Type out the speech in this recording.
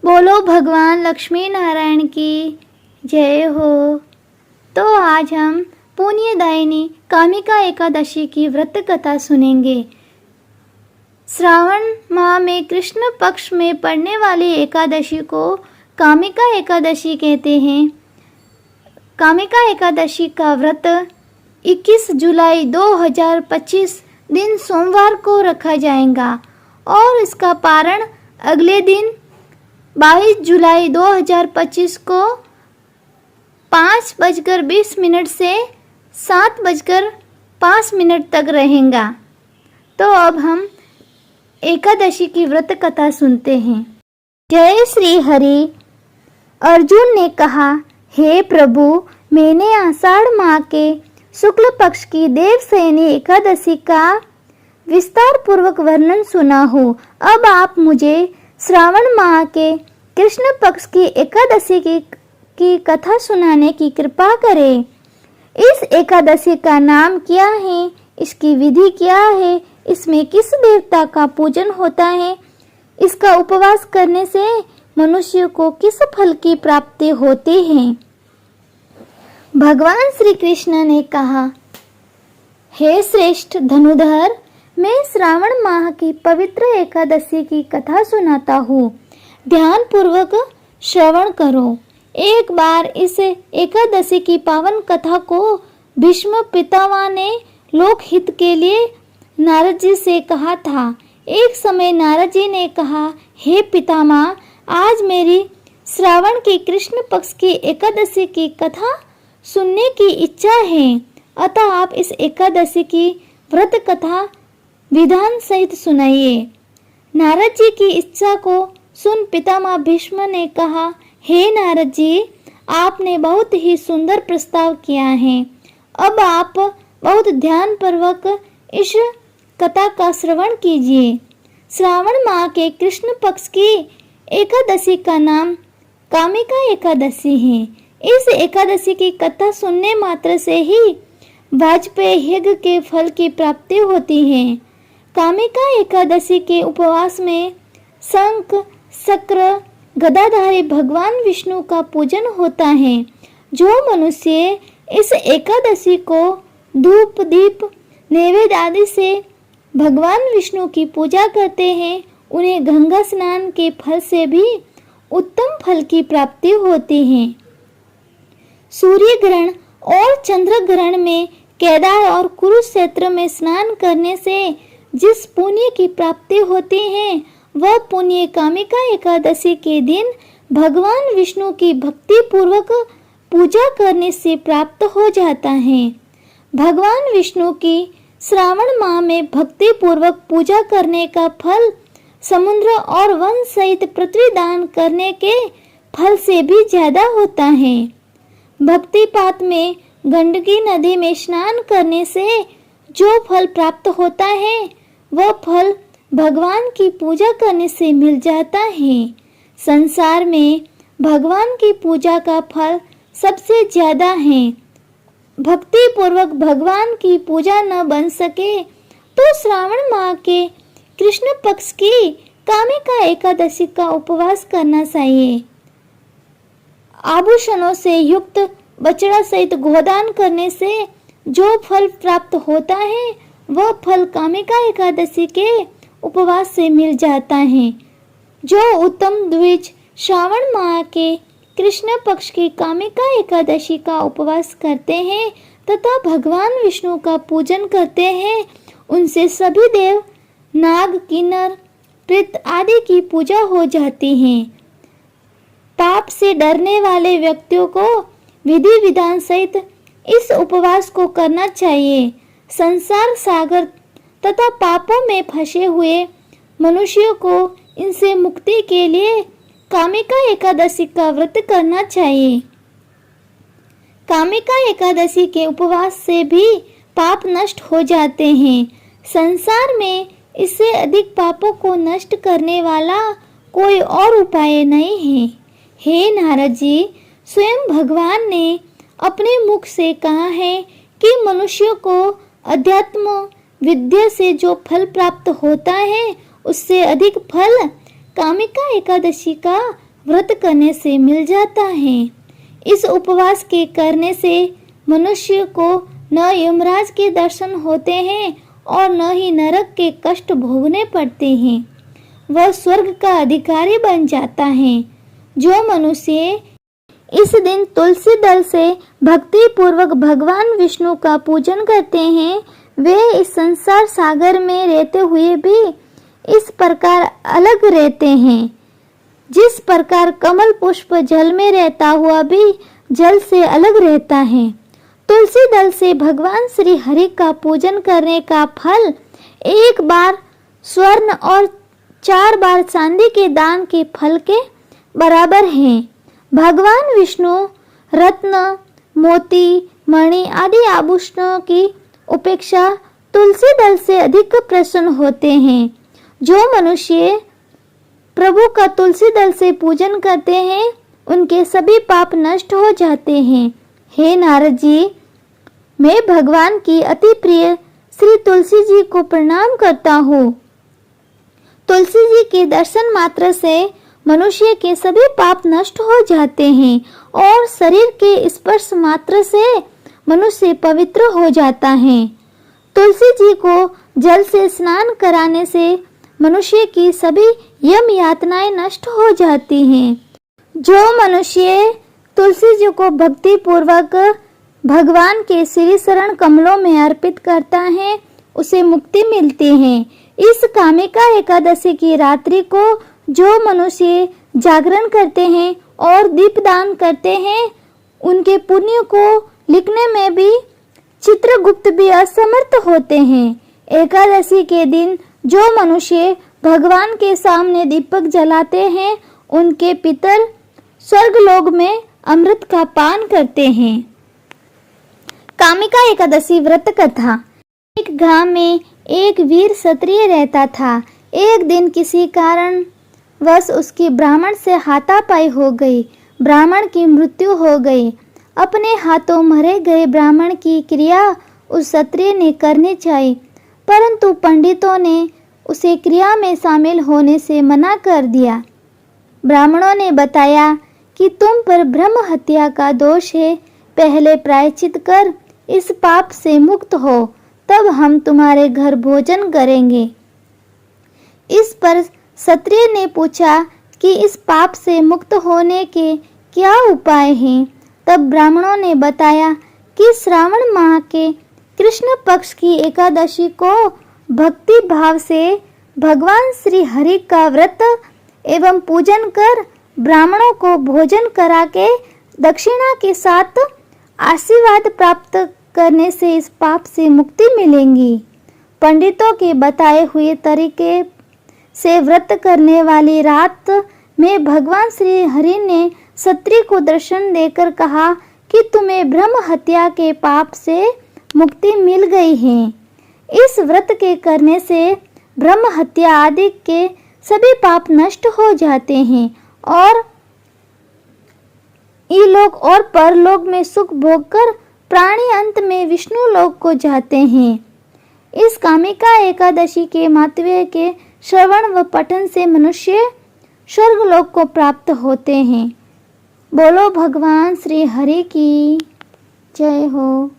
बोलो भगवान लक्ष्मी नारायण की जय हो। तो आज हम पुण्यदायिनी कामिका एकादशी की व्रत कथा सुनेंगे। श्रावण माह में कृष्ण पक्ष में पड़ने वाली एकादशी को कामिका एकादशी कहते हैं। कामिका एकादशी का व्रत 21 जुलाई 2025 दिन सोमवार को रखा जाएगा और इसका पारण अगले दिन 22 जुलाई 2025 को 5:20 से 7:05 तक रहेगा। तो अब हम एकादशी की व्रत कथा सुनते हैं। जय श्री हरि। अर्जुन ने कहा, हे प्रभु, मैंने आषाढ़ माह के शुक्ल पक्ष की देवशयनी एकादशी का विस्तार पूर्वक वर्णन सुना हो। अब आप मुझे श्रावण माह के कृष्ण पक्ष की एकादशी की कथा सुनाने की कृपा करें। इस एकादशी का नाम क्या है, इसकी विधि क्या है, इसमें किस देवता का पूजन होता है, इसका उपवास करने से मनुष्य को किस फल की प्राप्ति होती है। भगवान श्री कृष्ण ने कहा, हे श्रेष्ठ धनुधर, मैं श्रावण माह की पवित्र एकादशी की कथा सुनाता हूँ। ध्यान पूर्वक श्रवण करो। एक बार इस एकादशी की पावन कथा को भीष्म पितामह ने लोकहित के लिए नारद जी से कहा था। एक समय नारद जी ने कहा, हे पितामह, आज मेरी श्रावण की कृष्ण पक्ष की एकादशी की कथा सुनने की इच्छा है, अतः आप इस एकादशी की व्रत कथा विधान सहित सुनाइए। नारद जी की इच्छा को सुन पितामह भीष्म ने कहा, हे नारद जी, आपने बहुत ही सुंदर प्रस्ताव किया है। अब आप बहुत ध्यान पूर्वक इस कथा का श्रवण कीजिए। श्रावण माह के कृष्ण पक्ष की एकादशी का नाम कामिका एकादशी है। इस एकादशी की कथा सुनने मात्र से ही वाजपेय यज्ञ के फल की प्राप्ति होती है। कामिका एकादशी के उपवास में शंख चक्र गदाधारी भगवान विष्णु का पूजन होता है। जो मनुष्य इस एकादशी को धूप दीप नैवेद्य आदि से भगवान विष्णु की पूजा करते हैं, उन्हें गंगा स्नान के फल से भी उत्तम फल की प्राप्ति होती है। सूर्य ग्रहण और चंद्र ग्रहण में केदार और कुरुक्षेत्र में स्नान करने से जिस पुण्य की प्राप्ति होती है, वह पुण्य कामिका एकादशी के दिन भगवान विष्णु की भक्ति पूर्वक पूजा करने से प्राप्त हो जाता है। भगवान विष्णु की श्रावण माह में भक्ति पूर्वक पूजा करने का फल समुद्र और वन सहित पृथ्वी दान करने के फल से भी ज्यादा होता है। भक्तिपात में गंडकी नदी में स्नान करने से जो फल प्राप्त होता है, वह फल भगवान की पूजा करने से मिल जाता है। संसार में भगवान की पूजा का फल सबसे ज्यादा है। भक्ति पूर्वक भगवान की पूजा न बन सके तो श्रावण माह के कृष्ण पक्ष की कामिका एकादशी का उपवास करना चाहिए। आभूषणों से युक्त बछड़ा सहित गोदान करने से जो फल प्राप्त होता है, वह फल कामिका एकादशी के उपवास से मिल जाता है। जो उत्तम द्विज श्रावण माह के कृष्ण पक्ष की कामिका एकादशी का उपवास करते हैं तथा भगवान विष्णु का पूजन करते हैं, उनसे सभी देव, नाग, किन्नर, प्रेत आदि की पूजा हो जाती है। पाप से डरने वाले व्यक्तियों को विधि विधान सहित इस उपवास को करना चाहिए। संसार सागर तथा पापों में फंसे हुए मनुष्यों को इनसे मुक्ति के लिए कामिका एकादशी का व्रत करना चाहिए। कामिका एकादशी के उपवास से भी पाप नष्ट हो जाते हैं। संसार में इससे अधिक पापों को नष्ट करने वाला कोई और उपाय नहीं है। हे नारद जी, स्वयं भगवान ने अपने मुख से कहा है कि मनुष्य को अध्यात्म विद्या से जो फल प्राप्त होता है, उससे अधिक फल कामिका एकादशी का व्रत करने से मिल जाता है। इस उपवास के करने से मनुष्य को न यमराज के दर्शन होते हैं और न ही नरक के कष्ट भोगने पड़ते हैं। वह स्वर्ग का अधिकारी बन जाता है। जो मनुष्य इस दिन तुलसी दल से भक्ति पूर्वक भगवान विष्णु का पूजन करते हैं, वे इस संसार सागर में रहते हुए भी इस प्रकार अलग रहते हैं। जिस प्रकार कमल पुष्प जल में रहता हुआ भी जल से अलग रहता है, तुलसी दल से भगवान श्री हरि का पूजन करने का फल 1 बार स्वर्ण और 4 बार चांदी के दान के फल के बराबर है। भगवान विष्णु रत्न, मोती, मणि आदि आभूषणों की उपेक्षा तुलसी दल से अधिक प्रसन्न होते हैं। जो मनुष्य प्रभु का तुलसी दल से पूजन करते हैं, उनके सभी पाप नष्ट हो जाते हैं। हे नारद जी, मैं भगवान की अति प्रिय श्री तुलसी जी को प्रणाम करता हूँ। तुलसी जी के दर्शन मात्र से मनुष्य के सभी पाप नष्ट हो जाते हैं और शरीर के स्पर्श मात्र से मनुष्य पवित्र हो जाता है। तुलसी जी को जल से स्नान कराने से मनुष्य की सभी यम यातनाएं नष्ट हो जाती हैं। जो मनुष्य तुलसी जी को भक्ति पूर्वक भगवान के श्री शरण कमलों में अर्पित करता है, उसे मुक्ति मिलती है। इस कामिका एकादशी की रात्रि को जो मनुष्य जागरण करते हैं और दीपदान करते हैं, उनके पुण्य को लिखने में भी चित्रगुप्त भी असमर्थ होते हैं। एकादशी के दिन जो मनुष्य भगवान के सामने दीपक जलाते हैं, उनके पितर स्वर्गलोक में अमृत का पान करते हैं। कामिका एकादशी व्रत कथा। एक गांव में एक वीर क्षत्रिय रहता था। एक दिन किसी कारण वश उसकी ब्राह्मण से हाथापाई हो गई। ब्राह्मण की मृत्यु हो गई। अपने हाथों मरे गए ब्राह्मण की क्रिया उस क्षत्रिय ने करनी चाहिए, परंतु पंडितों ने उसे क्रिया में शामिल होने से मना कर दिया। ब्राह्मणों ने बताया कि तुम पर ब्रह्म हत्या का दोष है, पहले प्रायश्चित कर इस पाप से मुक्त हो, तब हम तुम्हारे घर भोजन करेंगे। इस पर क्षत्रिय ने पूछा कि इस पाप से मुक्त होने के क्या उपाय हैं? तब ब्राह्मणों ने बताया कि श्रावण माह के कृष्ण पक्ष की एकादशी को भक्ति भाव से भगवान श्री हरि का व्रत एवं पूजन कर ब्राह्मणों को भोजन करा के दक्षिणा के साथ आशीर्वाद प्राप्त करने से इस पाप से मुक्ति मिलेगी। पंडितों के बताए हुए तरीके से व्रत करने वाली रात में भगवान श्री हरि ने क्षत्रिय को दर्शन देकर कहा कि तुम्हें ब्रह्म हत्या के पाप से मुक्ति मिल गई है। इस व्रत के करने से ब्रह्म हत्या आदि के सभी पाप नष्ट हो जाते हैं और इलोक और परलोक में सुख भोगकर प्राणी अंत में विष्णु लोक को जाते हैं। इस कामिका एकादशी के मातव्य के श्रवण व पठन से मनुष्य स्वर्गलोक को प्राप्त होते हैं। बोलो भगवान श्री हरि की जय हो।